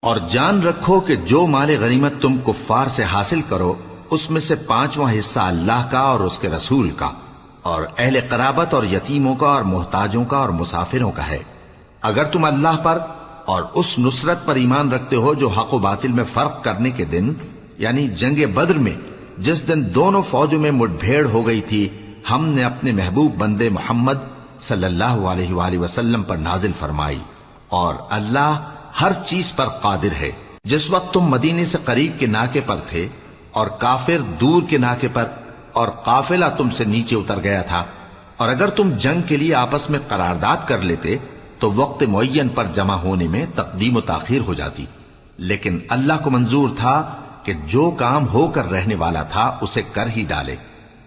اور جان رکھو کہ جو مال غنیمت تم کفار سے حاصل کرو اس میں سے 5واں حصہ اللہ کا اور اس کے رسول کا اور اہل قرابت اور یتیموں کا اور محتاجوں کا اور مسافروں کا ہے، اگر تم اللہ پر اور اس نصرت پر ایمان رکھتے ہو جو حق و باطل میں فرق کرنے کے دن، یعنی جنگ بدر میں جس دن دونوں فوجوں میں مٹ بھیڑ ہو گئی تھی، ہم نے اپنے محبوب بندے محمد صلی اللہ علیہ وآلہ وسلم پر نازل فرمائی، اور اللہ ہر چیز پر قادر ہے۔ جس وقت تم مدینے سے قریب کے ناکے پر تھے اور کافر دور کے ناکے پر، اور قافلہ تم سے نیچے اتر گیا تھا، اور اگر تم جنگ کے لیے آپس میں قرارداد کر لیتے تو وقت معین پر جمع ہونے میں تقدیم و تاخیر ہو جاتی، لیکن اللہ کو منظور تھا کہ جو کام ہو کر رہنے والا تھا اسے کر ہی ڈالے،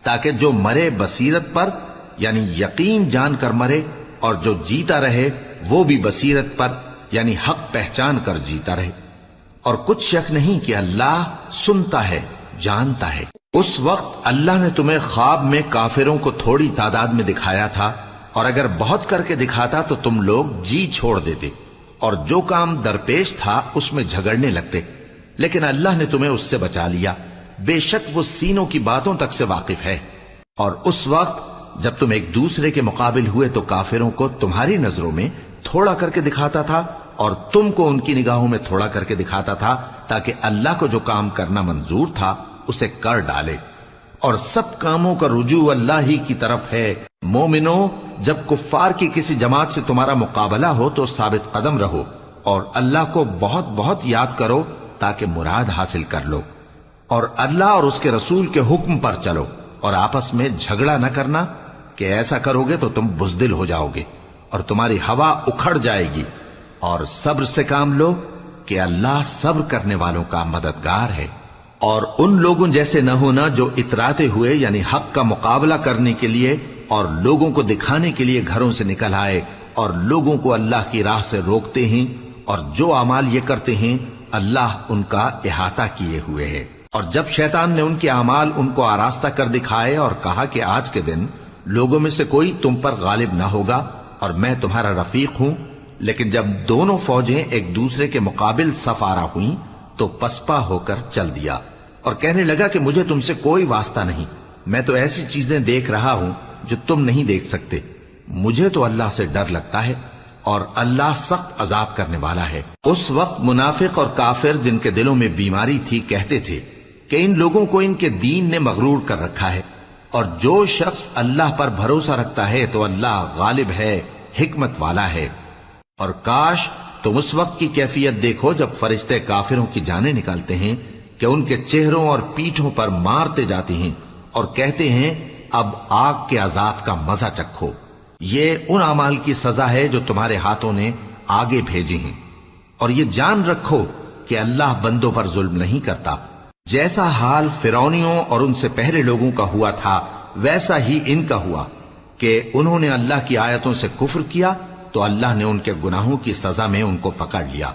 تاکہ جو مرے بصیرت پر یعنی یقین جان کر مرے، اور جو جیتا رہے وہ بھی بصیرت پر یعنی حق پہچان کر جیتا رہے۔ اور کچھ شک نہیں کہ اللہ سنتا ہے، جانتا ہے۔ اس وقت اللہ نے تمہیں خواب میں کافروں کو تھوڑی تعداد میں دکھایا تھا، اور اگر بہت کر کے دکھاتا تو تم لوگ جی چھوڑ دیتے اور جو کام درپیش تھا اس میں جھگڑنے لگتے، لیکن اللہ نے تمہیں اس سے بچا لیا، بے شک وہ سینوں کی باتوں تک سے واقف ہے۔ اور اس وقت جب تم ایک دوسرے کے مقابل ہوئے تو کافروں کو تمہاری نظروں میں تھوڑا کر کے دکھاتا تھا اور تم کو ان کی نگاہوں میں تھوڑا کر کے دکھاتا تھا، تاکہ اللہ کو جو کام کرنا منظور تھا اسے کر ڈالے، اور سب کاموں کا رجوع اللہ ہی کی طرف ہے۔ مومنو، جب کفار کی کسی جماعت سے تمہارا مقابلہ ہو تو ثابت قدم رہو اور اللہ کو بہت بہت یاد کرو تاکہ مراد حاصل کر لو، اور اللہ اور اس کے رسول کے حکم پر چلو، اور آپس میں جھگڑا نہ کرنا کہ ایسا کرو گے تو تم بزدل ہو جاؤ گے اور تمہاری ہوا اکھڑ جائے گی، اور صبر سے کام لو کہ اللہ صبر کرنے والوں کا مددگار ہے۔ اور ان لوگوں جیسے نہ ہونا جو اتراتے ہوئے یعنی حق کا مقابلہ کرنے کے لیے اور لوگوں کو دکھانے کے لیے گھروں سے نکل آئے اور لوگوں کو اللہ کی راہ سے روکتے ہیں، اور جو اعمال یہ کرتے ہیں اللہ ان کا احاطہ کیے ہوئے ہے۔ اور جب شیطان نے ان کے اعمال ان کو آراستہ کر دکھائے اور کہا کہ آج کے دن لوگوں میں سے کوئی تم پر غالب نہ ہوگا اور میں تمہارا رفیق ہوں، لیکن جب دونوں فوجیں ایک دوسرے کے مقابل صف آرا ہوئیں تو پسپا ہو کر چل دیا اور کہنے لگا کہ مجھے تم سے کوئی واسطہ نہیں، میں تو ایسی چیزیں دیکھ رہا ہوں جو تم نہیں دیکھ سکتے، مجھے تو اللہ سے ڈر لگتا ہے اور اللہ سخت عذاب کرنے والا ہے۔ اس وقت منافق اور کافر جن کے دلوں میں بیماری تھی کہتے تھے کہ ان لوگوں کو ان کے دین نے مغرور کر رکھا ہے، اور جو شخص اللہ پر بھروسہ رکھتا ہے تو اللہ غالب ہے، حکمت والا ہے۔ اور کاش تم اس وقت کی کیفیت دیکھو جب فرشتے کافروں کی جانیں نکالتے ہیں کہ ان کے چہروں اور پیٹھوں پر مارتے جاتے ہیں اور کہتے ہیں اب آگ کے عذاب کا مزہ چکھو، یہ ان اعمال کی سزا ہے جو تمہارے ہاتھوں نے آگے بھیجے ہیں۔ اور یہ جان رکھو کہ اللہ بندوں پر ظلم نہیں کرتا، جیسا حال فرعونیوں اور ان سے پہلے لوگوں کا ہوا تھا ویسا ہی ان کا ہوا کہ انہوں نے اللہ کی آیتوں سے کفر کیا تو اللہ نے ان کے گناہوں کی سزا میں ان کو پکڑ لیا،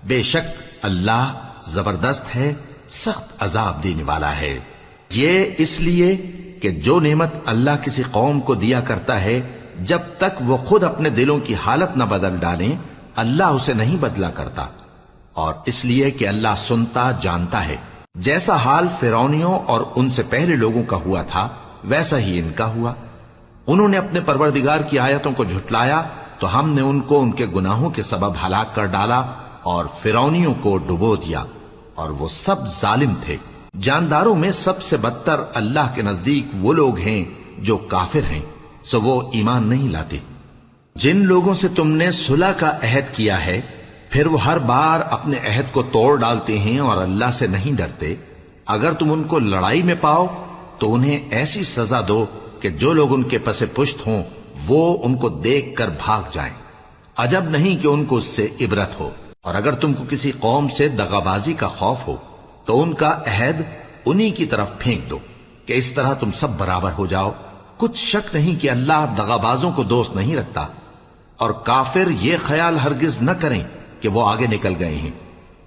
بے شک اللہ زبردست ہے، سخت عذاب دینے والا ہے۔ یہ اس لیے کہ جو نعمت اللہ کسی قوم کو دیا کرتا ہے جب تک وہ خود اپنے دلوں کی حالت نہ بدل ڈالیں اللہ اسے نہیں بدلا کرتا، اور اس لیے کہ اللہ سنتا جانتا ہے۔ جیسا حال فرعونیوں اور ان سے پہلے لوگوں کا ہوا تھا ویسا ہی ان کا ہوا، انہوں نے اپنے پروردگار کی آیتوں کو جھٹلایا تو ہم نے ان کو ان کے گناہوں کے سبب ہلاک کر ڈالا اور فرعونیوں کو ڈبو دیا، اور وہ سب ظالم تھے۔ جانداروں میں سب سے بدتر اللہ کے نزدیک وہ لوگ ہیں جو کافر ہیں، سو وہ ایمان نہیں لاتے۔ جن لوگوں سے تم نے صلح کا عہد کیا ہے پھر وہ ہر بار اپنے عہد کو توڑ ڈالتے ہیں اور اللہ سے نہیں ڈرتے، اگر تم ان کو لڑائی میں پاؤ تو انہیں ایسی سزا دو کہ جو لوگ ان کے پس پشت ہوں وہ ان کو دیکھ کر بھاگ جائیں، عجب نہیں کہ ان کو اس سے عبرت ہو۔ اور اگر تم کو کسی قوم سے دغابازی کا خوف ہو تو ان کا عہد انہی کی طرف پھینک دو کہ اس طرح تم سب برابر ہو جاؤ، کچھ شک نہیں کہ اللہ دغابازوں کو دوست نہیں رکھتا۔ اور کافر یہ خیال ہرگز نہ کریں کہ وہ آگے نکل گئے ہیں،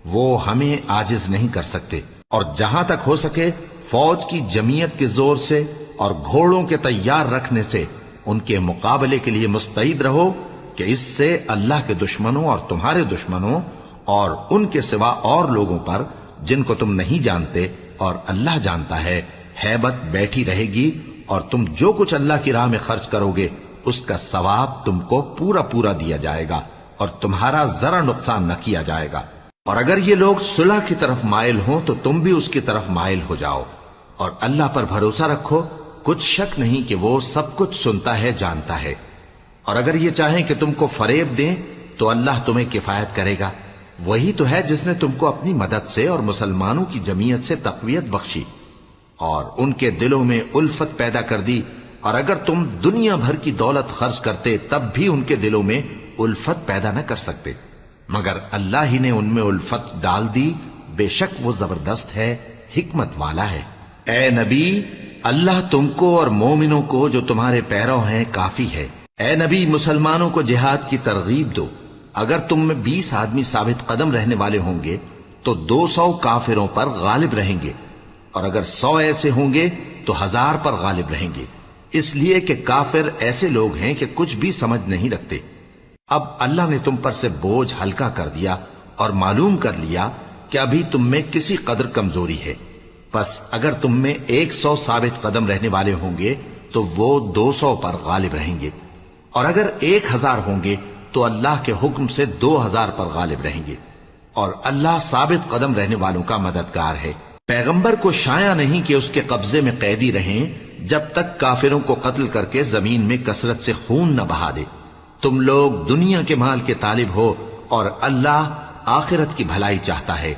وہ ہمیں عاجز نہیں کر سکتے۔ اور جہاں تک ہو سکے فوج کی جمعیت کے زور سے اور گھوڑوں کے تیار رکھنے سے ان کے مقابلے کے لیے مستعد رہو کہ اس سے اللہ کے دشمنوں اور تمہارے دشمنوں اور ان کے سوا اور لوگوں پر جن کو تم نہیں جانتے اور اللہ جانتا ہے ہیبت بیٹھی رہے گی، اور تم جو کچھ اللہ کی راہ میں خرچ کرو گے اس کا ثواب تم کو پورا پورا دیا جائے گا اور تمہارا ذرا نقصان نہ کیا جائے گا۔ اور اگر یہ لوگ صلح کی طرف مائل ہوں تو تم بھی اس کی طرف مائل ہو جاؤ، اور اللہ پر بھروسہ رکھو، کچھ شک نہیں کہ وہ سب کچھ سنتا ہے، جانتا ہے۔ اور اگر یہ چاہیں کہ تم کو فریب دیں تو اللہ تمہیں کفایت کرے گا، وہی تو ہے جس نے تم کو اپنی مدد سے اور مسلمانوں کی جمعیت سے تقویت بخشی اور ان کے دلوں میں الفت پیدا کر دی، اور اگر تم دنیا بھر کی دولت خرچ کرتے تب بھی ان کے دلوں میں الفت پیدا نہ کر سکتے، مگر اللہ ہی نے ان میں الفت ڈال دی، بے شک وہ زبردست ہے، حکمت والا ہے۔ اے نبی، اللہ تم کو اور مومنوں کو جو تمہارے پیرو ہیں کافی ہے۔ اے نبی، مسلمانوں کو جہاد کی ترغیب دو۔ اگر تم میں 20 آدمی ثابت قدم رہنے والے ہوں گے تو 200 کافروں پر غالب رہیں گے، اور اگر 100 ایسے ہوں گے تو 1000 پر غالب رہیں گے، اس لیے کہ کافر ایسے لوگ ہیں کہ کچھ بھی سمجھ نہیں رکھتے۔ اب اللہ نے تم پر سے بوجھ ہلکا کر دیا اور معلوم کر لیا کہ ابھی تم میں کسی قدر کمزوری ہے، پس اگر تم میں 100 ثابت قدم رہنے والے ہوں گے تو وہ 200 پر غالب رہیں گے، اور اگر 1000 ہوں گے تو اللہ کے حکم سے 2000 پر غالب رہیں گے، اور اللہ ثابت قدم رہنے والوں کا مددگار ہے۔ پیغمبر کو شایع نہیں کہ اس کے قبضے میں قیدی رہیں جب تک کافروں کو قتل کر کے زمین میں کثرت سے خون نہ بہا دے۔ تم لوگ دنیا کے مال کے طالب ہو اور اللہ آخرت کی بھلائی چاہتا ہے،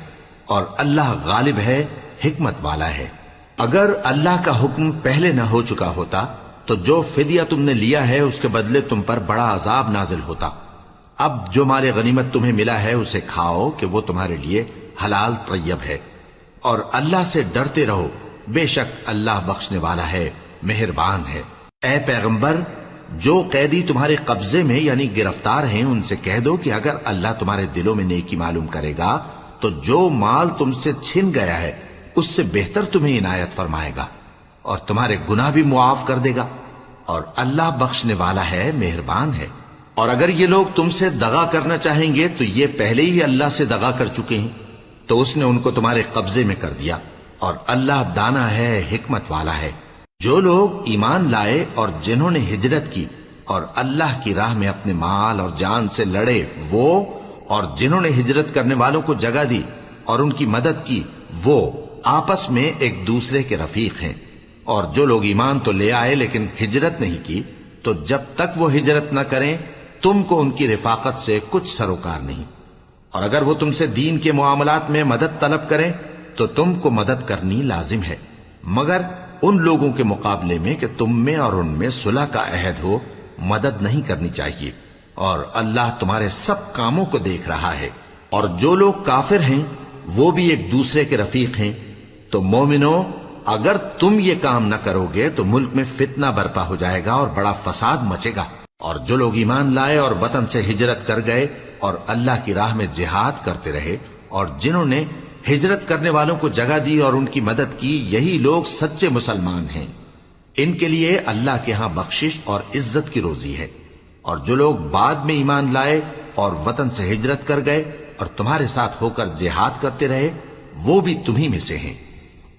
اور اللہ غالب ہے، حکمت والا ہے۔ اگر اللہ کا حکم پہلے نہ ہو چکا ہوتا تو جو فدیہ تم نے لیا ہے اس کے بدلے تم پر بڑا عذاب نازل ہوتا۔ اب جو مال غنیمت تمہیں ملا ہے اسے کھاؤ کہ وہ تمہارے لیے حلال طیب ہے، اور اللہ سے ڈرتے رہو، بے شک اللہ بخشنے والا ہے، مہربان ہے۔ اے پیغمبر، جو قیدی تمہارے قبضے میں یعنی گرفتار ہیں ان سے کہہ دو کہ اگر اللہ تمہارے دلوں میں نیکی معلوم کرے گا تو جو مال تم سے چھن گیا ہے اس سے بہتر تمہیں عنایت فرمائے گا، اور تمہارے گناہ بھی معاف کر دے گا، اور اللہ بخشنے والا ہے، مہربان ہے۔ اور اگر یہ لوگ تم سے دغا کرنا چاہیں گے تو یہ پہلے ہی اللہ سے دغا کر چکے ہیں، تو اس نے ان کو تمہارے قبضے میں کر دیا، اور اللہ دانا ہے، حکمت والا ہے۔ جو لوگ ایمان لائے اور جنہوں نے ہجرت کی اور اللہ کی راہ میں اپنے مال اور جان سے لڑے، وہ اور جنہوں نے ہجرت کرنے والوں کو جگہ دی اور ان کی مدد کی، وہ آپس میں ایک دوسرے کے رفیق ہیں۔ اور جو لوگ ایمان تو لے آئے لیکن ہجرت نہیں کی، تو جب تک وہ ہجرت نہ کریں تم کو ان کی رفاقت سے کچھ سروکار نہیں، اور اگر وہ تم سے دین کے معاملات میں مدد طلب کریں تو تم کو مدد کرنی لازم ہے، مگر ان لوگوں کے مقابلے میں کہ تم میں اور ان میں صلح کا عہد ہو مدد نہیں کرنی چاہیے، اور اللہ تمہارے سب کاموں کو دیکھ رہا ہے۔ اور جو لوگ کافر ہیں وہ بھی ایک دوسرے کے رفیق ہیں۔ تو مومنو، اگر تم یہ کام نہ کرو گے تو ملک میں فتنہ برپا ہو جائے گا اور بڑا فساد مچے گا۔ اور جو لوگ ایمان لائے اور وطن سے ہجرت کر گئے اور اللہ کی راہ میں جہاد کرتے رہے، اور جنہوں نے ہجرت کرنے والوں کو جگہ دی اور ان کی مدد کی، یہی لوگ سچے مسلمان ہیں۔ ان کے لیے اللہ کے ہاں بخشش اور عزت کی روزی ہے۔ اور جو لوگ بعد میں ایمان لائے اور وطن سے ہجرت کر گئے اور تمہارے ساتھ ہو کر جہاد کرتے رہے، وہ بھی تمہیں میں سے ہیں۔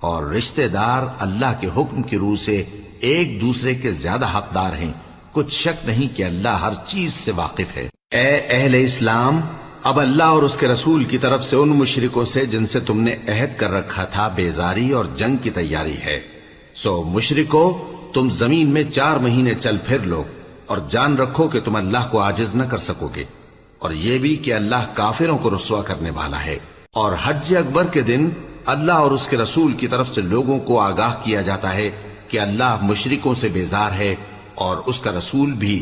اور رشتہ دار اللہ کے حکم کی روح سے ایک دوسرے کے زیادہ حقدار ہیں، کچھ شک نہیں کہ اللہ ہر چیز سے واقف ہے۔ اے اہل اسلام، اب اللہ اور اس کے رسول کی طرف سے ان مشرکوں سے جن سے تم نے عہد کر رکھا تھا بیزاری اور جنگ کی تیاری ہے۔ سو مشرکو، تم زمین میں 4 مہینے چل پھر لو، اور جان رکھو کہ تم اللہ کو عاجز نہ کر سکو گے، اور یہ بھی کہ اللہ کافروں کو رسوا کرنے والا ہے۔ اور حج اکبر کے دن اللہ اور اس کے رسول کی طرف سے لوگوں کو آگاہ کیا جاتا ہے کہ اللہ مشرکوں سے بیزار ہے اور اس کا رسول بھی۔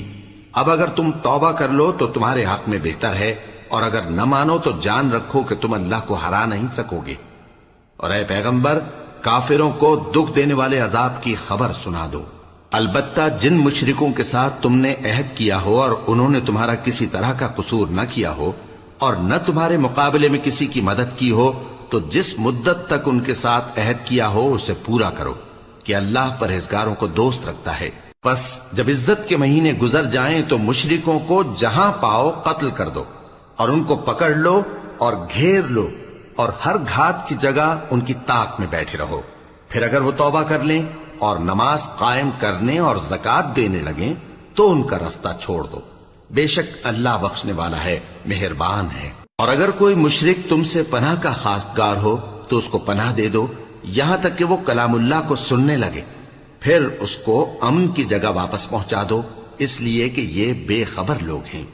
اب اگر تم توبہ کر لو تو تمہارے حق میں بہتر ہے، اور اگر نہ مانو تو جان رکھو کہ تم اللہ کو ہرا نہیں سکو گے۔ اور اے پیغمبر، کافروں کو دکھ دینے والے عذاب کی خبر سنا دو۔ البتہ جن مشرکوں کے ساتھ تم نے عہد کیا ہو اور انہوں نے تمہارا کسی طرح کا قصور نہ کیا ہو اور نہ تمہارے مقابلے میں کسی کی مدد کی ہو، تو جس مدت تک ان کے ساتھ عہد کیا ہو اسے پورا کرو، کہ اللہ پرہیزگاروں کو دوست رکھتا ہے۔ پس جب عزت کے مہینے گزر جائیں تو مشرکوں کو جہاں پاؤ قتل کر دو، اور ان کو پکڑ لو اور گھیر لو اور ہر گھات کی جگہ ان کی طاق میں بیٹھے رہو. پھر اگر وہ توبہ کر لیں اور نماز قائم کرنے اور زکات دینے لگیں تو ان کا رستہ چھوڑ دو. بے شک اللہ بخشنے والا ہے، مہربان ہے. اور اگر کوئی مشرک تم سے پناہ کا خواستگار ہو تو اس کو پناہ دے دو یہاں تک کہ وہ کلام اللہ کو سننے لگے، پھر اس کو امن کی جگہ واپس پہنچا دو، اس لیے کہ یہ بے خبر لوگ ہیں.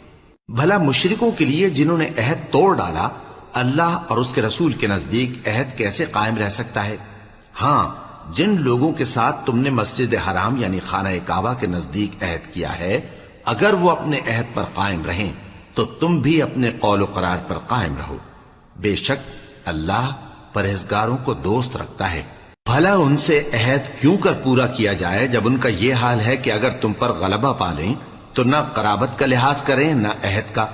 بھلا مشرکوں کے لیے جنہوں نے عہد توڑ ڈالا اللہ اور اس کے رسول کے نزدیک عہد کیسے قائم رہ سکتا ہے؟ ہاں، جن لوگوں کے ساتھ تم نے مسجد حرام یعنی خانہ کعبہ کے نزدیک عہد کیا ہے، اگر وہ اپنے عہد پر قائم رہیں تو تم بھی اپنے قول و قرار پر قائم رہو. بے شک اللہ پرہیزگاروں کو دوست رکھتا ہے. بھلا ان سے عہد کیوں کر پورا کیا جائے جب ان کا یہ حال ہے کہ اگر تم پر غلبہ پا لیں تو نہ قرابت کا لحاظ کریں نہ عہد کا.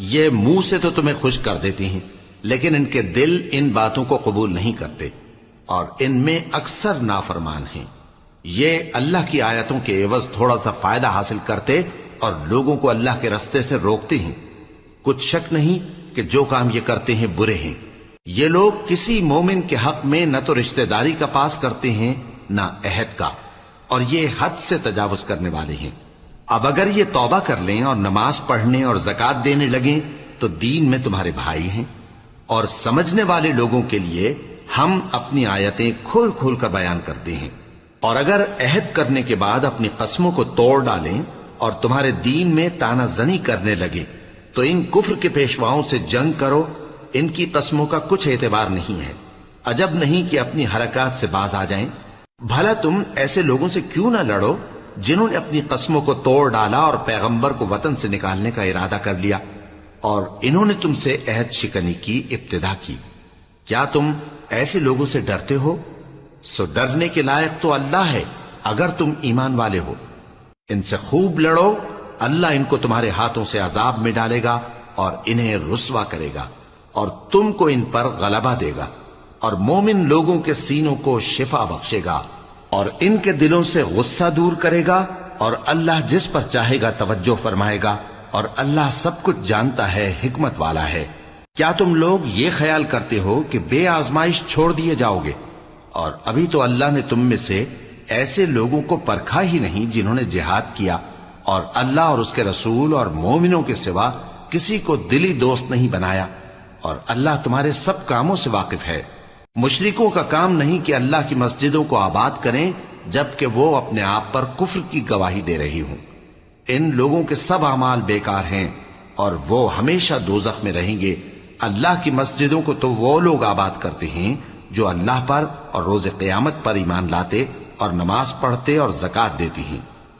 یہ منہ سے تو تمہیں خوش کر دیتی ہیں لیکن ان کے دل ان باتوں کو قبول نہیں کرتے اور ان میں اکثر نافرمان ہیں. یہ اللہ کی آیتوں کے عوض تھوڑا سا فائدہ حاصل کرتے اور لوگوں کو اللہ کے رستے سے روکتے ہیں. کچھ شک نہیں کہ جو کام یہ کرتے ہیں برے ہیں. یہ لوگ کسی مومن کے حق میں نہ تو رشتہ داری کا پاس کرتے ہیں نہ عہد کا، اور یہ حد سے تجاوز کرنے والے ہیں. اب اگر یہ توبہ کر لیں اور نماز پڑھنے اور زکات دینے لگیں تو دین میں تمہارے بھائی ہیں. اور سمجھنے والے لوگوں کے لیے ہم اپنی آیتیں کھول کھول کر بیان کرتے ہیں. اور اگر عہد کرنے کے بعد اپنی قسموں کو توڑ ڈالیں اور تمہارے دین میں تانا زنی کرنے لگے تو ان کفر کے پیشواؤں سے جنگ کرو. ان کی قسموں کا کچھ اعتبار نہیں ہے. عجب نہیں کہ اپنی حرکات سے باز آ جائیں. بھلا تم ایسے لوگوں سے کیوں نہ لڑو جنہوں نے اپنی قسموں کو توڑ ڈالا اور پیغمبر کو وطن سے نکالنے کا ارادہ کر لیا اور انہوں نے تم سے عہد شکنی کی ابتدا کی. کیا تم ایسے لوگوں سے ڈرتے ہو؟ سو ڈرنے کے لائق تو اللہ ہے اگر تم ایمان والے ہو. ان سے خوب لڑو، اللہ ان کو تمہارے ہاتھوں سے عذاب میں ڈالے گا اور انہیں رسوا کرے گا اور تم کو ان پر غلبہ دے گا اور مومن لوگوں کے سینوں کو شفا بخشے گا اور ان کے دلوں سے غصہ دور کرے گا اور اللہ جس پر چاہے گا توجہ فرمائے گا اور اللہ سب کچھ جانتا ہے، حکمت والا ہے. کیا تم لوگ یہ خیال کرتے ہو کہ بے آزمائش چھوڑ دیے جاؤ گے؟ اور ابھی تو اللہ نے تم میں سے ایسے لوگوں کو پرکھا ہی نہیں جنہوں نے جہاد کیا اور اللہ اور اس کے رسول اور مومنوں کے سوا کسی کو دلی دوست نہیں بنایا. اور اللہ تمہارے سب کاموں سے واقف ہے. مشرکوں کا کام نہیں کہ اللہ کی مسجدوں کو آباد کریں جبکہ وہ اپنے آپ پر کفر کی گواہی دے رہی ہوں. ان لوگوں کے سب اعمال بیکار ہیں اور وہ ہمیشہ دوزخ میں رہیں گے. اللہ کی مسجدوں کو تو وہ لوگ آباد کرتے ہیں جو اللہ پر اور روز قیامت پر ایمان لاتے اور نماز پڑھتے اور زکات دیتی ہیں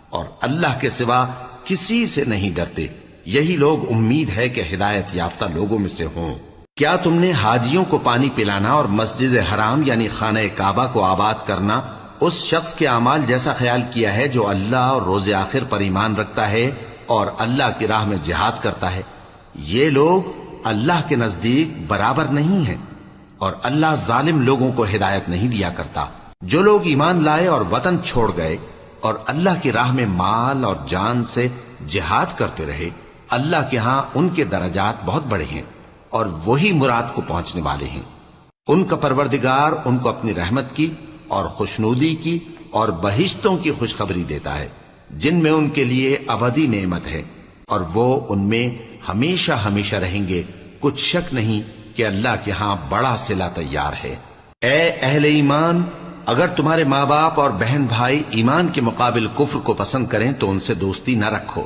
اور اللہ کے سوا کسی سے نہیں ڈرتے. یہی لوگ امید ہے کہ ہدایت یافتہ لوگوں میں سے ہوں. کیا تم نے حاجیوں کو پانی پلانا اور مسجد حرام یعنی خانہ کعبہ کو آباد کرنا اس شخص کے اعمال جیسا خیال کیا ہے جو اللہ اور روز آخر پر ایمان رکھتا ہے اور اللہ کی راہ میں جہاد کرتا ہے؟ یہ لوگ اللہ کے نزدیک برابر نہیں ہیں اور اللہ ظالم لوگوں کو ہدایت نہیں دیا کرتا. جو لوگ ایمان لائے اور وطن چھوڑ گئے اور اللہ کی راہ میں مال اور جان سے جہاد کرتے رہے، اللہ کے ہاں ان کے درجات بہت بڑے ہیں اور وہی مراد کو پہنچنے والے ہیں. ان کا پروردگار ان کو اپنی رحمت کی اور خوشنودی کی اور بہشتوں کی خوشخبری دیتا ہے جن میں ان کے لیے ابدی نعمت ہے اور وہ ان میں ہمیشہ ہمیشہ رہیں گے. کچھ شک نہیں کہ اللہ کے ہاں بڑا صلہ تیار ہے. اے اہل ایمان، اگر تمہارے ماں باپ اور بہن بھائی ایمان کے مقابل کفر کو پسند کریں تو ان سے دوستی نہ رکھو،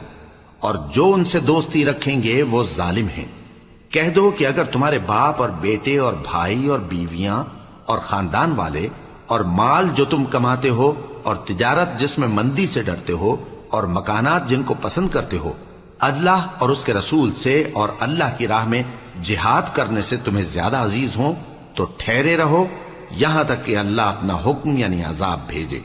اور جو ان سے دوستی رکھیں گے وہ ظالم ہیں. کہہ دو کہ اگر تمہارے باپ اور بیٹے اور بھائی اور بیویاں اور خاندان والے اور مال جو تم کماتے ہو اور تجارت جس میں مندی سے ڈرتے ہو اور مکانات جن کو پسند کرتے ہو اللہ اور اس کے رسول سے اور اللہ کی راہ میں جہاد کرنے سے تمہیں زیادہ عزیز ہوں تو ٹھہرے رہو یہاں تک کہ اللہ اپنا حکم یعنی عذاب بھیجے.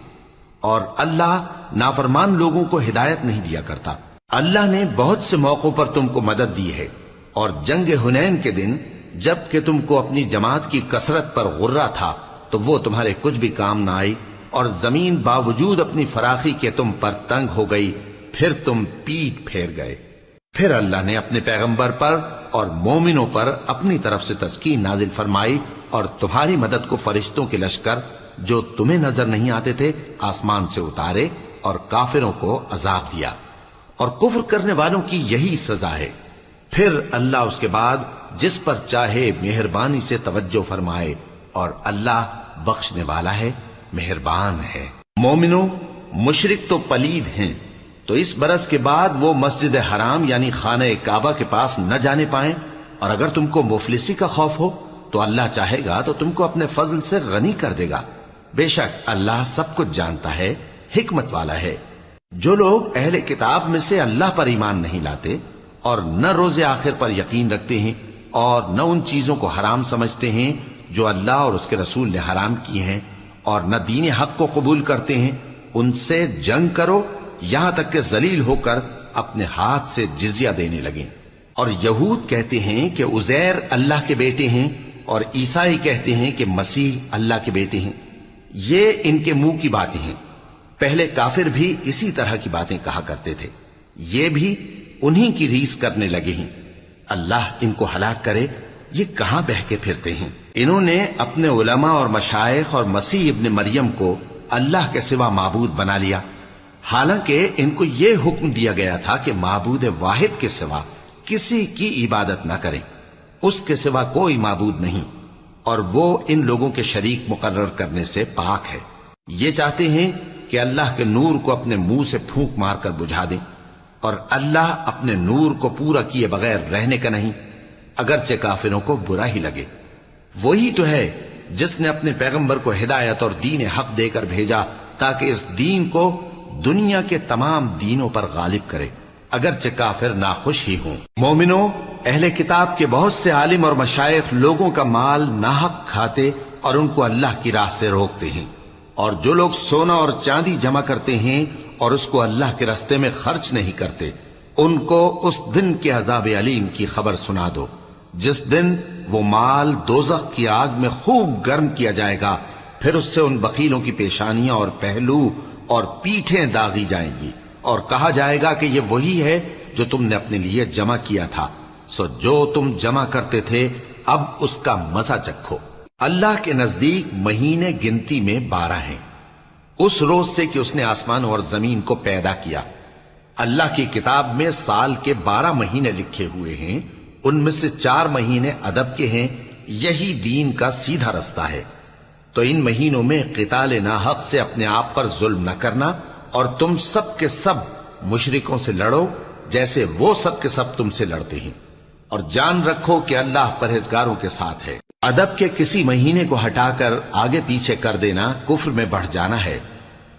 اور اللہ نافرمان لوگوں کو ہدایت نہیں دیا کرتا. اللہ نے بہت سے موقعوں پر تم کو مدد دی ہے، اور جنگ حنین کے دن جب کہ تم کو اپنی جماعت کی کثرت پر غرہ تھا تو وہ تمہارے کچھ بھی کام نہ آئی اور زمین باوجود اپنی فراخی کے تم پر تنگ ہو گئی، پھر تم پیٹ پھیر گئے. پھر اللہ نے اپنے پیغمبر پر اور مومنوں پر اپنی طرف سے تسکین نازل فرمائی اور تمہاری مدد کو فرشتوں کے لشکر جو تمہیں نظر نہیں آتے تھے آسمان سے اتارے اور کافروں کو عذاب دیا، اور کفر کرنے والوں کی یہی سزا ہے۔ پھر اللہ اس کے بعد جس پر چاہے مہربانی سے توجہ فرمائے، اور اللہ بخشنے والا ہے، مہربان ہے۔ مومنوں، مشرک تو پلید ہیں، تو اس برس کے بعد وہ مسجد حرام یعنی خانہ کعبہ کے پاس نہ جانے پائیں، اور اگر تم کو مفلسی کا خوف ہو تو اللہ چاہے گا تو تم کو اپنے فضل سے غنی کر دے گا۔ بے شک اللہ سب کچھ جانتا ہے، حکمت والا ہے۔ جو لوگ اہل کتاب میں سے اللہ پر ایمان نہیں لاتے اور نہ روز آخر پر یقین رکھتے ہیں اور نہ ان چیزوں کو حرام سمجھتے ہیں جو اللہ اور اس کے رسول نے حرام کی ہیں، اور نہ دین حق کو قبول کرتے ہیں، ان سے جنگ کرو یہاں تک کہ ذلیل ہو کر اپنے ہاتھ سے جزیہ دینے لگیں۔ اور یہود کہتے ہیں کہ عزیر اللہ کے بیٹے ہیں، اور عیسائی کہتے ہیں کہ مسیح اللہ کے بیٹے ہیں۔ یہ ان کے منہ کی باتیں ہیں، پہلے کافر بھی اسی طرح کی باتیں کہا کرتے تھے، یہ بھی انہی کی ریس کرنے لگے ہیں۔ اللہ ان کو ہلاک کرے، یہ کہاں بہ کے پھرتے ہیں۔ انہوں نے اپنے علماء اور مشائخ اور مسیح ابن مریم کو اللہ کے سوا معبود بنا لیا، حالانکہ ان کو یہ حکم دیا گیا تھا کہ معبود واحد کے سوا کسی کی عبادت نہ کریں، اس کے سوا کوئی معبود نہیں، اور وہ ان لوگوں کے شریک مقرر کرنے سے پاک ہے۔ یہ چاہتے ہیں کہ اللہ کے نور کو اپنے منہ سے پھونک مار کر بجھا دیں، اور اللہ اپنے نور کو پورا کیے بغیر رہنے کا نہیں، اگرچہ کافروں کو برا ہی لگے۔ وہی تو ہے جس نے اپنے پیغمبر کو ہدایت اور دین حق دے کر بھیجا تاکہ اس دین کو دنیا کے تمام دینوں پر غالب کرے، اگرچہ کافر ناخوش ہی ہوں۔ مومنوں، اہل کتاب کے بہت سے عالم اور مشائخ لوگوں کا مال ناحق کھاتے اور ان کو اللہ کی راہ سے روکتے ہیں، اور جو لوگ سونا اور چاندی جمع کرتے ہیں اور اس کو اللہ کے راستے میں خرچ نہیں کرتے، ان کو اس دن کے عذاب علیم کی خبر سنا دو، جس دن وہ مال دوزخ کی آگ میں خوب گرم کیا جائے گا، پھر اس سے ان بخیلوں کی پیشانیاں اور پہلو اور پیٹھیں داغی جائیں گی، اور کہا جائے گا کہ یہ وہی ہے جو تم نے اپنے لیے جمع کیا تھا، سو جو تم جمع کرتے تھے اب اس کا مزہ چکھو۔ اللہ کے نزدیک مہینے گنتی میں 12 ہیں، اس روز سے کہ اس نے آسمان اور زمین کو پیدا کیا۔ اللہ کی کتاب میں سال کے 12 مہینے لکھے ہوئے ہیں، ان میں سے 4 مہینے ادب کے ہیں، یہی دین کا سیدھا رستہ ہے۔ تو ان مہینوں میں قتال ناحق سے اپنے آپ پر ظلم نہ کرنا، اور تم سب کے سب مشرکوں سے لڑو جیسے وہ سب کے سب تم سے لڑتے ہیں، اور جان رکھو کہ اللہ پرہیزگاروں کے ساتھ ہے۔ ادب کے کسی مہینے کو ہٹا کر آگے پیچھے کر دینا کفر میں بڑھ جانا ہے،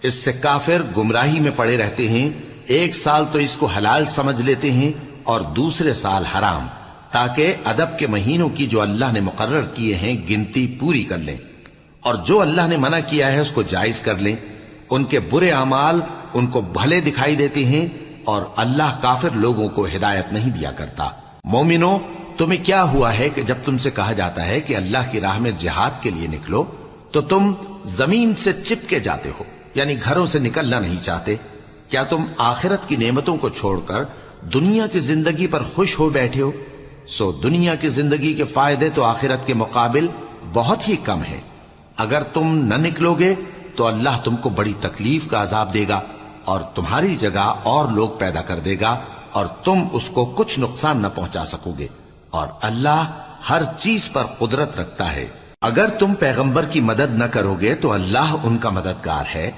اس سے کافر گمراہی میں پڑے رہتے ہیں۔ ایک سال تو اس کو حلال سمجھ لیتے ہیں اور دوسرے سال حرام، تاکہ ادب کے مہینوں کی جو اللہ نے مقرر کیے ہیں گنتی پوری کر لیں، اور جو اللہ نے منع کیا ہے اس کو جائز کر لیں۔ ان کے برے اعمال ان کو بھلے دکھائی دیتے ہیں، اور اللہ کافر لوگوں کو ہدایت نہیں دیا کرتا۔ مومنوں، تمہیں کیا ہوا ہے کہ جب تم سے کہا جاتا ہے کہ اللہ کی راہ میں جہاد کے لیے نکلو تو تم زمین سے چپکے جاتے ہو، یعنی گھروں سے نکلنا نہیں چاہتے؟ کیا تم آخرت کی نعمتوں کو چھوڑ کر دنیا کی زندگی پر خوش ہو بیٹھے ہو؟ سو دنیا کی زندگی کے فائدے تو آخرت کے مقابل بہت ہی کم ہیں۔ اگر تم نہ نکلو گے تو اللہ تم کو بڑی تکلیف کا عذاب دے گا، اور تمہاری جگہ اور لوگ پیدا کر دے گا، اور تم اس کو کچھ نقصان نہ پہنچا سکو گے، اور اللہ ہر چیز پر قدرت رکھتا ہے۔ اگر تم پیغمبر کی مدد نہ کرو گے تو اللہ ان کا مددگار ہے۔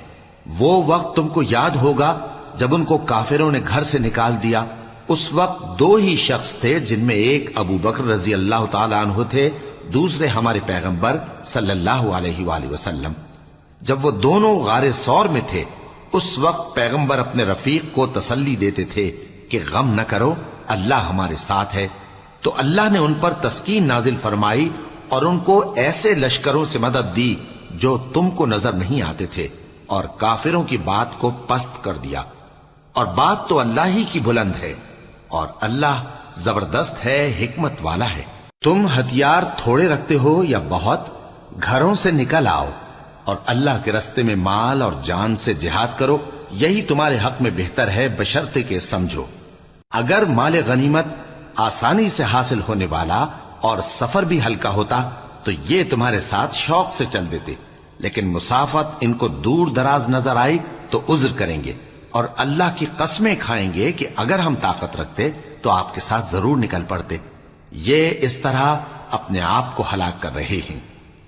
وہ وقت تم کو یاد ہوگا جب ان کو کافروں نے گھر سے نکال دیا، اس وقت 2 ہی شخص تھے، جن میں ایک ابو بکر رضی اللہ تعالی عنہ تھے، دوسرے ہمارے پیغمبر صلی اللہ علیہ وآلہ وسلم۔ جب وہ دونوں غار ثور میں تھے، اس وقت پیغمبر اپنے رفیق کو تسلی دیتے تھے کہ غم نہ کرو، اللہ ہمارے ساتھ ہے۔ تو اللہ نے ان پر تسکین نازل فرمائی اور ان کو ایسے لشکروں سے مدد دی جو تم کو نظر نہیں آتے تھے، اور کافروں کی بات کو پست کر دیا۔ اور بات تو اللہ ہی کی بلند ہے، اور اللہ زبردست ہے، حکمت والا ہے۔ تم ہتھیار تھوڑے رکھتے ہو یا بہت، گھروں سے نکل آؤ اور اللہ کے راستے میں مال اور جان سے جہاد کرو، یہی تمہارے حق میں بہتر ہے، بشرطے کہ سمجھو۔ اگر مال غنیمت آسانی سے حاصل ہونے والا اور سفر بھی ہلکا ہوتا تو یہ تمہارے ساتھ شوق سے چل دیتے، لیکن مسافت ان کو دور دراز نظر آئی تو عذر کریں گے اور اللہ کی قسمیں کھائیں گے کہ اگر ہم طاقت رکھتے تو آپ کے ساتھ ضرور نکل پڑتے۔ یہ اس طرح اپنے آپ کو ہلاک کر رہے ہیں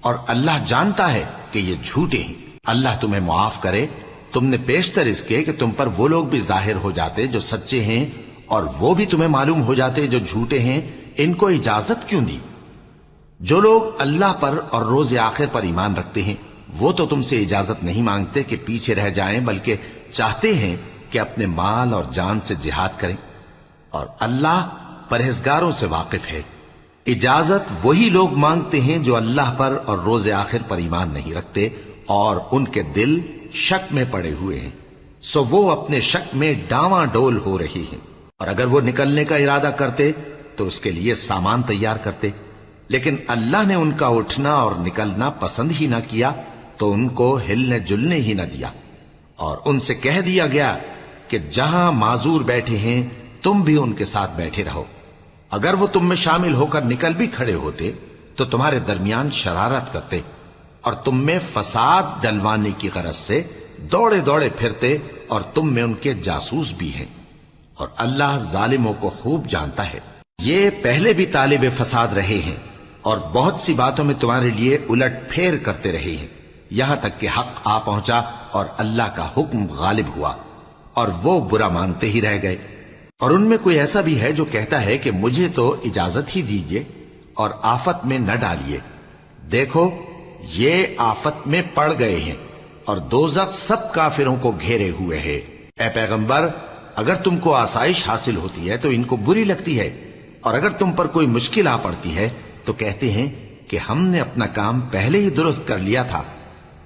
اور اللہ جانتا ہے کہ یہ جھوٹے ہیں۔ اللہ تمہیں معاف کرے، تم نے پیشتر اس کے کہ تم پر وہ لوگ بھی ظاہر ہو جاتے جو سچے ہیں اور وہ بھی تمہیں معلوم ہو جاتے جو جھوٹے ہیں۔ ان کو اجازت کیوں دی؟ جو لوگ اللہ پر اور روز آخر پر ایمان رکھتے ہیں وہ تو تم سے اجازت نہیں مانگتے کہ پیچھے رہ جائیں، بلکہ چاہتے ہیں کہ اپنے مال اور جان سے جہاد کریں، اور اللہ پرہیزگاروں سے واقف ہے۔ اجازت وہی لوگ مانگتے ہیں جو اللہ پر اور روز آخر پر ایمان نہیں رکھتے اور ان کے دل شک میں پڑے ہوئے ہیں، سو وہ اپنے شک میں ڈاواں ڈول ہو رہی ہیں، اور اگر وہ نکلنے کا ارادہ کرتے تو اس کے لیے سامان تیار کرتے، لیکن اللہ نے ان کا اٹھنا اور نکلنا پسند ہی نہ کیا تو ان کو ہلنے جلنے ہی نہ دیا، اور ان سے کہہ دیا گیا کہ جہاں معذور بیٹھے ہیں تم بھی ان کے ساتھ بیٹھے رہو۔ اگر وہ تم میں شامل ہو کر نکل بھی کھڑے ہوتے تو تمہارے درمیان شرارت کرتے اور تم میں فساد ڈلوانے کی غرض سے دوڑے دوڑے پھرتے، اور تم میں ان کے جاسوس بھی ہیں، اور اللہ ظالموں کو خوب جانتا ہے۔ یہ پہلے بھی طالب فساد رہے ہیں اور بہت سی باتوں میں تمہارے لیے الٹ پھیر کرتے رہے ہیں، یہاں تک کہ حق آ پہنچا اور اللہ کا حکم غالب ہوا، اور وہ برا مانتے ہی رہ گئے۔ اور ان میں کوئی ایسا بھی ہے جو کہتا ہے کہ مجھے تو اجازت ہی دیجئے اور آفت میں نہ ڈالیے۔ دیکھو یہ آفت میں پڑ گئے ہیں اور دوزخ سب کافروں کو گھیرے ہوئے ہے۔ اے پیغمبر، اگر تم کو آسائش حاصل ہوتی ہے تو ان کو بری لگتی ہے، اور اگر تم پر کوئی مشکل آ پڑتی ہے تو کہتے ہیں کہ ہم نے اپنا کام پہلے ہی درست کر لیا تھا،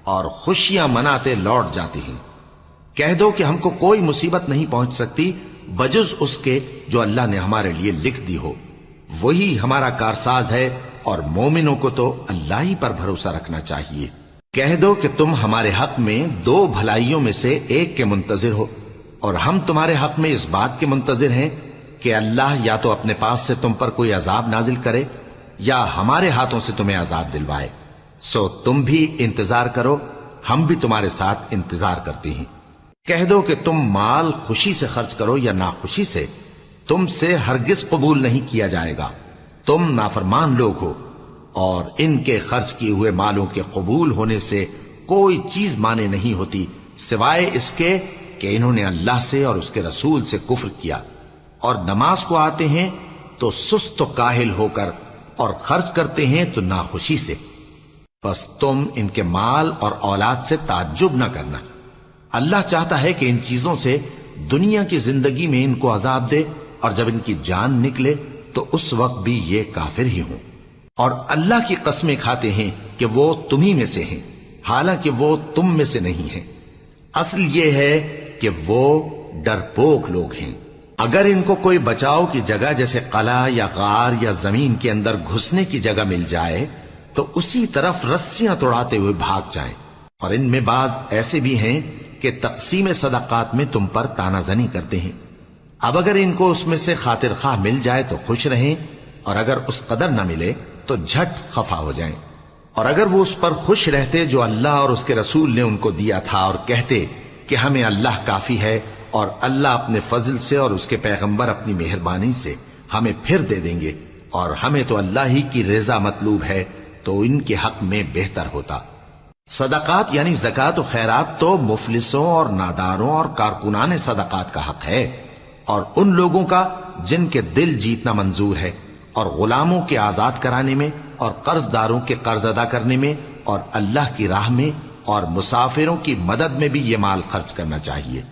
اور خوشیاں مناتے لوٹ جاتے ہیں۔ کہہ دو کہ ہم کو کوئی مصیبت نہیں پہنچ سکتی بجز اس کے جو اللہ نے ہمارے لیے لکھ دی ہو، وہی ہمارا کارساز ہے، اور مومنوں کو تو اللہ ہی پر بھروسہ رکھنا چاہیے۔ کہہ دو کہ تم ہمارے حق میں دو بھلائیوں میں سے ایک کے منتظر ہو، اور ہم تمہارے حق میں اس بات کے منتظر ہیں کہ اللہ یا تو اپنے پاس سے تم پر کوئی عذاب نازل کرے یا ہمارے ہاتھوں سے تمہیں عذاب دلوائے، سو تم بھی انتظار کرو، ہم بھی تمہارے ساتھ انتظار کرتے ہیں۔ کہہ دو کہ تم مال خوشی سے خرچ کرو یا ناخوشی سے، تم سے ہرگز قبول نہیں کیا جائے گا، تم نافرمان لوگ ہو، اور ان کے خرچ کیے ہوئے مالوں کے قبول ہونے سے کوئی چیز مانے نہیں ہوتی سوائے اس کے کہ انہوں نے اللہ سے اور اس کے رسول سے کفر کیا، اور نماز کو آتے ہیں تو سست و کاہل ہو کر، اور خرچ کرتے ہیں تو ناخوشی سے۔ بس تم ان کے مال اور اولاد سے تعجب نہ کرنا، اللہ چاہتا ہے کہ ان چیزوں سے دنیا کی زندگی میں ان کو عذاب دے، اور جب ان کی جان نکلے تو اس وقت بھی یہ کافر ہی ہوں، اور اللہ کی قسمیں کھاتے ہیں کہ وہ تمہیں میں سے ہیں، حالانکہ وہ تم میں سے نہیں ہیں۔ اصل یہ ہے کہ وہ ڈرپوک لوگ ہیں۔ اگر ان کو کوئی بچاؤ کی جگہ جیسے قلعہ یا غار یا زمین کے اندر گھسنے کی جگہ مل جائے تو اسی طرف رسیاں توڑاتے ہوئے بھاگ جائیں، اور ان میں بعض ایسے بھی ہیں کہ تقسیم صدقات میں تم پر تانا زنی کرتے ہیں۔ اب اگر ان کو اس میں سے خاطر خواہ مل جائے تو خوش رہیں، اور اگر اس قدر نہ ملے تو جھٹ خفا ہو جائیں، اور اگر وہ اس پر خوش رہتے جو اللہ اور اس کے رسول نے ان کو دیا تھا، اور کہتے کہ ہمیں اللہ کافی ہے، اور اللہ اپنے فضل سے اور اس کے پیغمبر اپنی مہربانی سے ہمیں پھر دے دیں گے، اور ہمیں تو اللہ ہی کی رضا مطلوب ہے، تو ان کے حق میں بہتر ہوتا۔ صدقات یعنی زکوٰۃ و خیرات تو مفلسوں اور ناداروں اور کارکنان صدقات کا حق ہے، اور ان لوگوں کا جن کے دل جیتنا منظور ہے، اور غلاموں کے آزاد کرانے میں، اور قرض داروں کے قرض ادا کرنے میں، اور اللہ کی راہ میں، اور مسافروں کی مدد میں بھی یہ مال خرچ کرنا چاہیے۔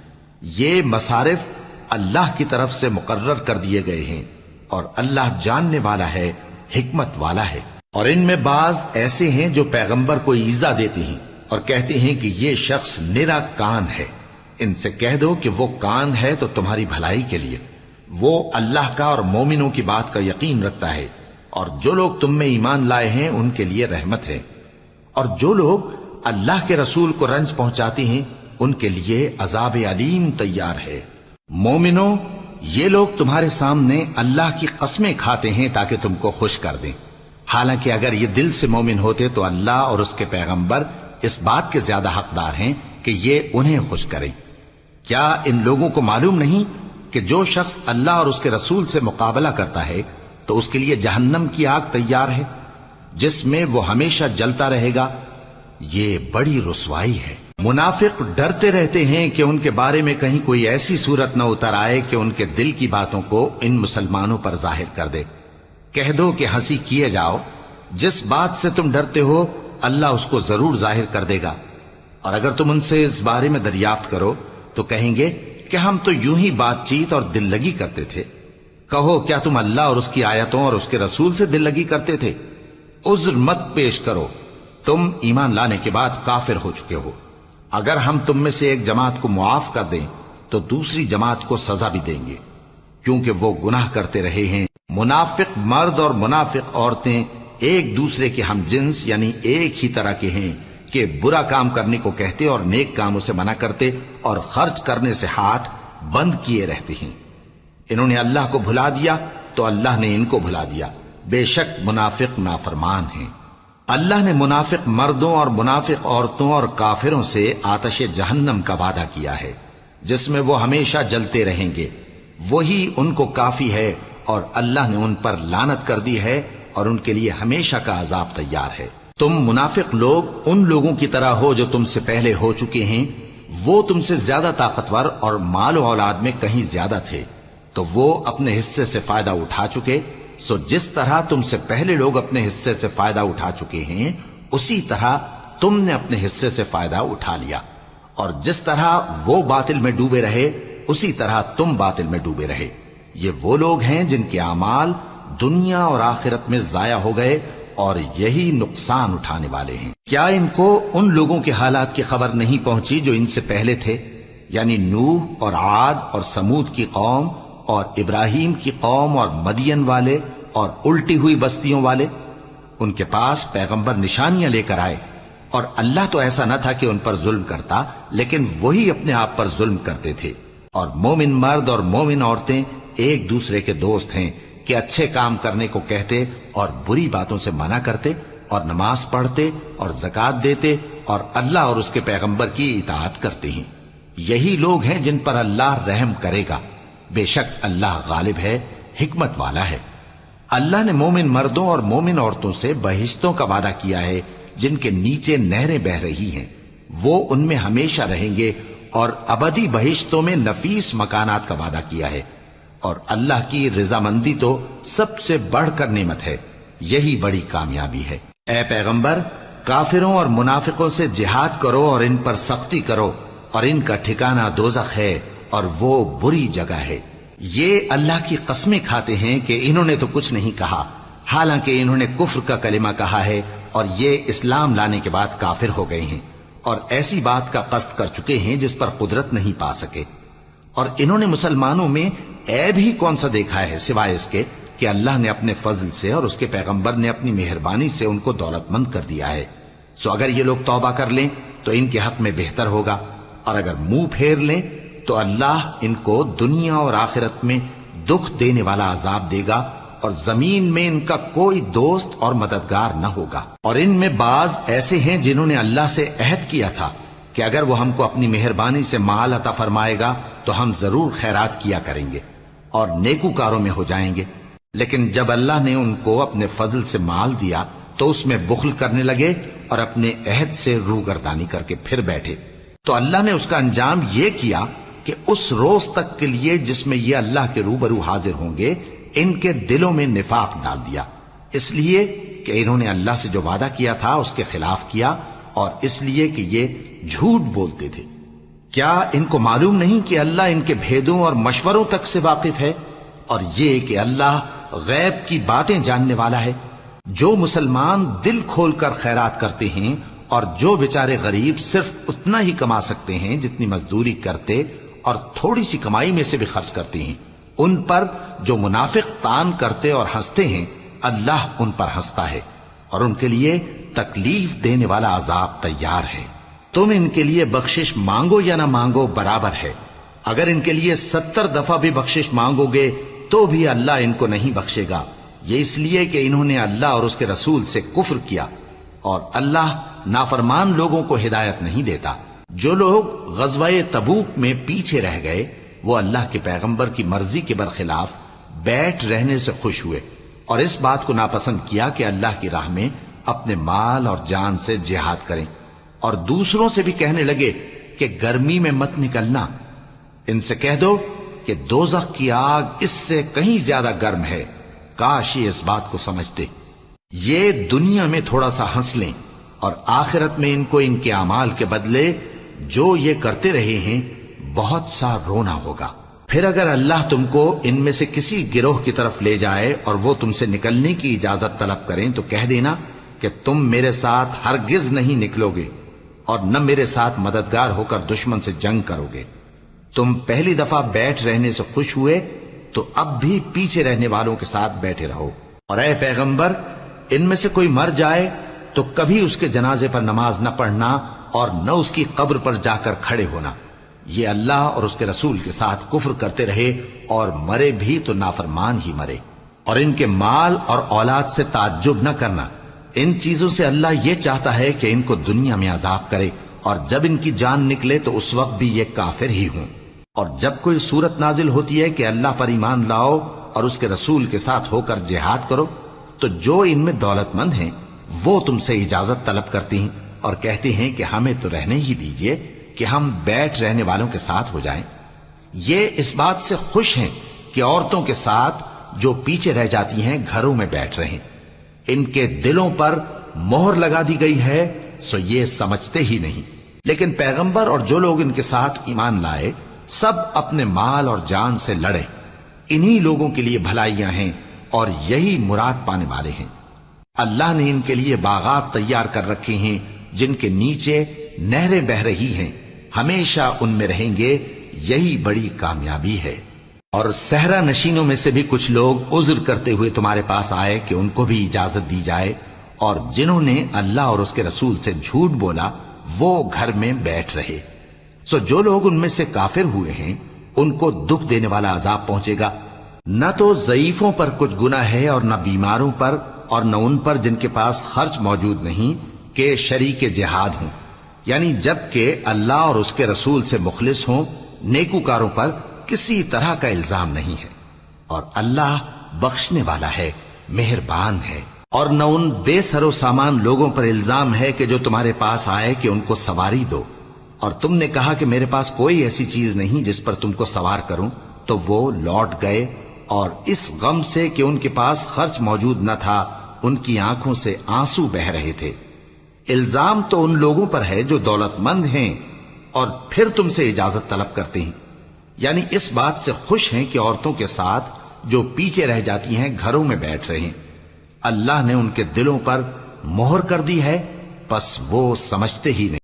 یہ مصارف اللہ کی طرف سے مقرر کر دیے گئے ہیں، اور اللہ جاننے والا ہے، حکمت والا ہے۔ اور ان میں بعض ایسے ہیں جو پیغمبر کو ایذا دیتے ہیں اور کہتے ہیں کہ یہ شخص نرا کان ہے۔ ان سے کہہ دو کہ وہ کان ہے تو تمہاری بھلائی کے لیے، وہ اللہ کا اور مومنوں کی بات کا یقین رکھتا ہے، اور جو لوگ تم میں ایمان لائے ہیں ان کے لیے رحمت ہے، اور جو لوگ اللہ کے رسول کو رنج پہنچاتے ہیں ان کے لیے عذاب علیم تیار ہے۔ مومنوں، یہ لوگ تمہارے سامنے اللہ کی قسمیں کھاتے ہیں تاکہ تم کو خوش کر دیں، حالانکہ اگر یہ دل سے مومن ہوتے تو اللہ اور اس کے پیغمبر اس بات کے زیادہ حقدار ہیں کہ یہ انہیں خوش کریں۔ کیا ان لوگوں کو معلوم نہیں کہ جو شخص اللہ اور اس کے رسول سے مقابلہ کرتا ہے تو اس کے لیے جہنم کی آگ تیار ہے جس میں وہ ہمیشہ جلتا رہے گا؟ یہ بڑی رسوائی ہے۔ منافق ڈرتے رہتے ہیں کہ ان کے بارے میں کہیں کوئی ایسی صورت نہ اتر آئے کہ ان کے دل کی باتوں کو ان مسلمانوں پر ظاہر کر دے۔ کہہ دو کہ ہنسی کیے جاؤ، جس بات سے تم ڈرتے ہو اللہ اس کو ضرور ظاہر کر دے گا، اور اگر تم ان سے اس بارے میں دریافت کرو تو کہیں گے کہ ہم تو یوں ہی بات چیت اور دل لگی کرتے تھے۔ کہو کیا تم اللہ اور اس کی آیتوں اور اس کے رسول سے دل لگی کرتے تھے؟ عذر مت پیش کرو، تم ایمان لانے کے بعد کافر ہو چکے ہو۔ اگر ہم تم میں سے ایک جماعت کو معاف کر دیں تو دوسری جماعت کو سزا بھی دیں گے، کیونکہ وہ گناہ کرتے رہے ہیں۔ منافق مرد اور منافق عورتیں ایک دوسرے کے ہم جنس یعنی ایک ہی طرح کے ہیں کہ برا کام کرنے کو کہتے اور نیک کاموں سے منع کرتے اور خرچ کرنے سے ہاتھ بند کیے رہتے ہیں۔ انہوں نے اللہ کو بھلا دیا تو اللہ نے ان کو بھلا دیا، بے شک منافق نافرمان ہیں۔ اللہ نے منافق مردوں اور منافق عورتوں اور کافروں سے آتش جہنم کا وعدہ کیا ہے جس میں وہ ہمیشہ جلتے رہیں گے، وہی ان کو کافی ہے، اور اللہ نے ان پر لعنت کر دی ہے اور ان کے لیے ہمیشہ کا عذاب تیار ہے۔ تم منافق لوگ ان لوگوں کی طرح ہو جو تم سے پہلے ہو چکے ہیں، وہ تم سے زیادہ طاقتور اور مال و اولاد میں کہیں زیادہ تھے، تو وہ اپنے حصے سے فائدہ اٹھا چکے، سو جس طرح تم سے پہلے لوگ اپنے حصے سے فائدہ اٹھا چکے ہیں اسی طرح تم نے اپنے حصے سے فائدہ اٹھا لیا، اور جس طرح وہ باطل میں ڈوبے رہے اسی طرح تم باطل میں ڈوبے رہے۔ یہ وہ لوگ ہیں جن کے اعمال دنیا اور آخرت میں ضائع ہو گئے اور یہی نقصان اٹھانے والے ہیں۔ کیا ان کو ان لوگوں کے حالات کی خبر نہیں پہنچی جو ان سے پہلے تھے، یعنی نوح اور عاد اور سمود کی قوم اور ابراہیم کی قوم اور مدین والے اور الٹی ہوئی بستیوں والے؟ ان کے پاس پیغمبر نشانیاں لے کر آئے، اور اللہ تو ایسا نہ تھا کہ ان پر ظلم کرتا، لیکن وہی اپنے آپ پر ظلم کرتے تھے۔ اور مومن مرد اور مومن عورتیں ایک دوسرے کے دوست ہیں کہ اچھے کام کرنے کو کہتے اور بری باتوں سے منع کرتے اور نماز پڑھتے اور زکوٰۃ دیتے اور اللہ اور اس کے پیغمبر کی اطاعت کرتے ہیں۔ یہی لوگ ہیں جن پر اللہ رحم کرے گا، بے شک اللہ غالب ہے، حکمت والا ہے۔ اللہ نے مومن مردوں اور مومن عورتوں سے بہشتوں کا وعدہ کیا ہے جن کے نیچے نہریں بہ رہی ہیں، وہ ان میں ہمیشہ رہیں گے، اور ابدی بہشتوں میں نفیس مکانات کا وعدہ کیا ہے، اور اللہ کی رضامندی تو سب سے بڑھ کر نعمت ہے، یہی بڑی کامیابی ہے۔ اے پیغمبر، کافروں اور منافقوں سے جہاد کرو اور ان پر سختی کرو، اور ان کا ٹھکانہ دوزخ ہے اور وہ بری جگہ ہے۔ یہ اللہ کی قسمیں کھاتے ہیں کہ انہوں نے تو کچھ نہیں کہا، حالانکہ انہوں نے کفر کا کلمہ کہا ہے اور یہ اسلام لانے کے بعد کافر ہو گئے ہیں، اور ایسی بات کا قصد کر چکے ہیں جس پر قدرت نہیں پا سکے۔ اور انہوں نے مسلمانوں میں عیب ہی کون سا دیکھا ہے سوائے اس کے کہ اللہ نے اپنے فضل سے اور اس کے پیغمبر نے اپنی مہربانی سے ان کو دولت مند کر دیا ہے۔ سو اگر یہ لوگ توبہ کر لیں تو ان کے حق میں بہتر ہوگا، اور اگر منہ پھیر لیں تو اللہ ان کو دنیا اور آخرت میں دکھ دینے والا عذاب دے گا، اور زمین میں ان کا کوئی دوست اور مددگار نہ ہوگا۔ اور ان میں بعض ایسے ہیں جنہوں نے اللہ سے عہد کیا تھا کہ اگر وہ ہم کو اپنی مہربانی سے مال عطا فرمائے گا تو ہم ضرور خیرات کیا کریں گے اور نیکوکاروں میں ہو جائیں گے، لیکن جب اللہ نے ان کو اپنے فضل سے مال دیا تو اس میں بخل کرنے لگے اور اپنے عہد سے روگردانی کر کے پھر بیٹھے۔ تو اللہ نے اس کا انجام یہ کیا کہ اس روز تک کے لیے جس میں یہ اللہ کے روبرو حاضر ہوں گے ان کے دلوں میں نفاق ڈال دیا، اس لیے کہ انہوں نے اللہ سے جو وعدہ کیا تھا اس کے خلاف کیا، اور اس لیے کہ یہ جھوٹ بولتے تھے۔ کیا ان کو معلوم نہیں کہ اللہ ان کے بھیدوں اور مشوروں تک سے واقف ہے، اور یہ کہ اللہ غیب کی باتیں جاننے والا ہے؟ جو مسلمان دل کھول کر خیرات کرتے ہیں اور جو بیچارے غریب صرف اتنا ہی کما سکتے ہیں جتنی مزدوری کرتے اور تھوڑی سی کمائی میں سے بھی خرچ کرتے ہیں، ان پر جو منافق تان کرتے اور ہنستے ہیں اللہ ان پر ہنستا ہے، اور ان کے لیے تکلیف دینے والا عذاب تیار ہے۔ تم ان کے لیے بخشش مانگو یا نہ مانگو برابر ہے، اگر ان کے لیے 70 دفعہ بھی بخشش مانگو گے تو بھی اللہ ان کو نہیں بخشے گا، یہ اس لیے کہ انہوں نے اللہ اور اس کے رسول سے کفر کیا، اور اللہ نافرمان لوگوں کو ہدایت نہیں دیتا۔ جو لوگ غزوہ تبوک میں پیچھے رہ گئے وہ اللہ کے پیغمبر کی مرضی کے برخلاف بیٹھ رہنے سے خوش ہوئے اور اس بات کو ناپسند کیا کہ اللہ کی راہ میں اپنے مال اور جان سے جہاد کریں، اور دوسروں سے بھی کہنے لگے کہ گرمی میں مت نکلنا۔ ان سے کہہ دو کہ دوزخ کی آگ اس سے کہیں زیادہ گرم ہے، کاش یہ اس بات کو سمجھتے۔ یہ دنیا میں تھوڑا سا ہنس لیں اور آخرت میں ان کو ان کے اعمال کے بدلے جو یہ کرتے رہے ہیں بہت سا رونا ہوگا۔ پھر اگر اللہ تم کو ان میں سے کسی گروہ کی طرف لے جائے اور وہ تم سے نکلنے کی اجازت طلب کریں تو کہہ دینا کہ تم میرے ساتھ ہرگز نہیں نکلو گے اور نہ میرے ساتھ مددگار ہو کر دشمن سے جنگ کرو گے۔ تم پہلی دفعہ بیٹھ رہنے سے خوش ہوئے تو اب بھی پیچھے رہنے والوں کے ساتھ بیٹھے رہو، اور اے پیغمبر ان میں سے کوئی مر جائے تو کبھی اس کے جنازے پر نماز نہ پڑھنا اور نہ اس کی قبر پر جا کر کھڑے ہونا۔ یہ اللہ اور اس کے رسول کے ساتھ کفر کرتے رہے اور مرے بھی تو نافرمان ہی مرے۔ اور ان کے مال اور اولاد سے تعجب نہ کرنا، ان چیزوں سے اللہ یہ چاہتا ہے کہ ان کو دنیا میں عذاب کرے، اور جب ان کی جان نکلے تو اس وقت بھی یہ کافر ہی ہوں۔ اور جب کوئی صورت نازل ہوتی ہے کہ اللہ پر ایمان لاؤ اور اس کے رسول کے ساتھ ہو کر جہاد کرو تو جو ان میں دولت مند ہیں وہ تم سے اجازت طلب کرتی ہیں اور کہتے ہیں کہ ہمیں تو رہنے ہی دیجئے کہ ہم بیٹھ رہنے والوں کے ساتھ ہو جائیں۔ یہ اس بات سے خوش ہیں کہ عورتوں کے ساتھ جو پیچھے رہ جاتی ہیں گھروں میں بیٹھ رہیں۔ ان کے دلوں پر مہر لگا دی گئی ہے سو یہ سمجھتے ہی نہیں۔ لیکن پیغمبر اور جو لوگ ان کے ساتھ ایمان لائے سب اپنے مال اور جان سے لڑے، انہی لوگوں کے لیے بھلائیاں ہیں اور یہی مراد پانے والے ہیں۔ اللہ نے ان کے لیے باغات تیار کر رکھے ہیں جن کے نیچے نہریں بہ رہی ہیں، ہمیشہ ان میں رہیں گے، یہی بڑی کامیابی ہے۔ اور صحرا نشینوں میں سے بھی کچھ لوگ عذر کرتے ہوئے تمہارے پاس آئے کہ ان کو بھی اجازت دی جائے، اور جنہوں نے اللہ اور اس کے رسول سے جھوٹ بولا وہ گھر میں بیٹھ رہے۔ سو جو لوگ ان میں سے کافر ہوئے ہیں ان کو دکھ دینے والا عذاب پہنچے گا، نہ تو ضعیفوں پر کچھ گناہ ہے اور نہ بیماروں پر اور نہ ان پر جن کے پاس خرچ موجود نہیں کہ شریک جہاد ہوں، یعنی جب کہ اللہ اور اس کے رسول سے مخلص ہوں، نیکوکاروں پر کسی طرح کا الزام نہیں ہے، اور اللہ بخشنے والا ہے، مہربان ہے۔ اور نہ ان بے سر و سامان لوگوں پر الزام ہے کہ جو تمہارے پاس آئے کہ ان کو سواری دو، اور تم نے کہا کہ میرے پاس کوئی ایسی چیز نہیں جس پر تم کو سوار کروں، تو وہ لوٹ گئے، اور اس غم سے کہ ان کے پاس خرچ موجود نہ تھا ان کی آنکھوں سے آنسو بہ رہے تھے۔ الزام تو ان لوگوں پر ہے جو دولت مند ہیں اور پھر تم سے اجازت طلب کرتے ہیں، یعنی اس بات سے خوش ہیں کہ عورتوں کے ساتھ جو پیچھے رہ جاتی ہیں گھروں میں بیٹھ رہے ہیں۔ اللہ نے ان کے دلوں پر مہر کر دی ہے، پس وہ سمجھتے ہی نہیں۔